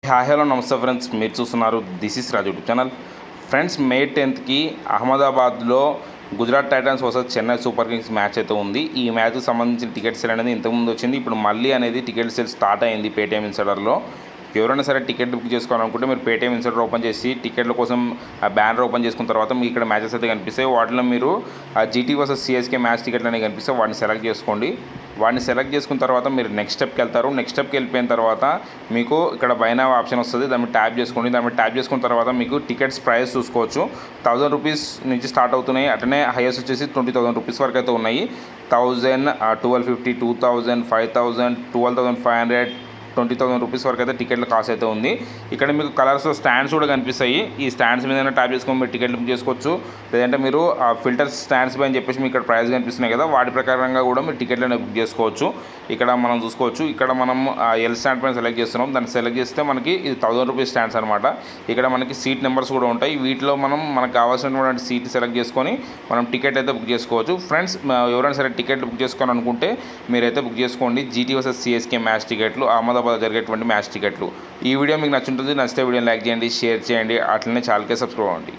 Hi hello నమస్తే friends, మీరు చూస్తున్నారు this is Raju YouTube channel. Friends, May 10కి అహ్మదాబాద్లో Gujarat Titans versus Chennai Super Kings match అయితే ఉంది. ఈ మ్యాచ్కి సంబంధించిన టికెట్ సేల్ అనేది ఇంతకుముందు వచ్చింది. ఇప్పుడు మళ్ళీ అనేది టికెట్ సేల్ స్టార్ట్ అయింది పేటీఎం ఇన్సైడర్లో. ఎవరైనా సరే టికెట్ బుక్ చేసుకోవాలనుకుంటే మీరు పేటీఎం ఇన్సైడర్ ఓపెన్ చేసి టికెట్ల కోసం ఆ బ్యానర్ ఓపెన్ చేసుకున్న తర్వాత మీకు ఇక్కడ మ్యాచెస్ అయితే కనిపిస్తాయి. వాటిలో మీరు ఆ జీటీ వర్సెస్ సిఎస్కే మ్యాచ్ టికెట్లు అనేవి కనిపిస్తాయి. వాటిని సెలెక్ట్ చేసుకోండి. వాటిని సెలెక్ట్ చేసుకున్న తర్వాత మీరు నెక్స్ట్ స్టెప్కి వెళ్తారు. నెక్స్ట్ స్టెప్కి వెళ్ళిపోయిన తర్వాత మీకు ఇక్కడ బై నౌ ఆప్షన్ వస్తుంది. దాన్ని ట్యాప్ చేసుకోండి. దాన్ని ట్యాప్ చేసుకున్న తర్వాత మీకు టికెట్స్ ప్రైస్ చూసుకోవచ్చు. 1000 రూపీస్ నుంచి స్టార్ట్ అవుతున్నాయి. అట్లనే హైయెస్ట్ వచ్చేసి 20,000 రూపీస్ వరకు అయితే ఉన్నాయి. 1000, 1250, 2000, 5000, 12,500, 20,000 రూపీస్ వరకు అయితే టికెట్ల కాస్ట్ అయితే ఉంది. ఇక్కడ మీకు కలర్స్ స్టాండ్స్ కూడా కనిపిస్తాయి. ఈ స్టాండ్స్ మీద ట్యాప్ చేసుకొని మీరు టికెట్లు బుక్ చేసుకోవచ్చు. లేదంటే మీరు ఫిల్టర్ స్టాండ్స్ పై అని చెప్పేసి మీకు ఇక్కడ ప్రైస్ కనిపిస్తున్నాయి కదా, వాటి ప్రకారంగా కూడా మీరు టికెట్లను బుక్ చేసుకోవచ్చు. ఇక్కడ మనం చూసుకోవచ్చు. ఇక్కడ మనం ఎల్ స్టాండ్ పైన సెలెక్ట్ చేస్తున్నాం. దాన్ని సెలెక్ట్ చేస్తే మనకి ఇది 1000 రూపీస్ స్టాండ్స్ అనమాట. ఇక్కడ మనకి సీట్ నెంబర్స్ కూడా ఉంటాయి. వీటిలో మనకు కావాల్సినటువంటి సీట్ సెలెక్ట్ చేసుకొని మనం టికెట్ అయితే బుక్ చేసుకోవచ్చు. ఫ్రెండ్స్, ఎవరైనా సరే టికెట్లు బుక్ చేసుకోవాలనుకుంటే మీరైతే బుక్ చేసుకోండి. జీటీ వర్సెస్ సిఎస్కే మ్యాచ్ టికెట్లు, అహ్మదాబాద్ జరిగేటువంటి మ్యాచ్ టికెట్లు. ఈ వీడియో మీకు నచ్చుంటుంది. నచ్చితే వీడియోని లైక్ చేయండి, షేర్ చేయండి, అట్లనే ఛానల్కి సబ్స్క్రైబ్ అవ్వండి.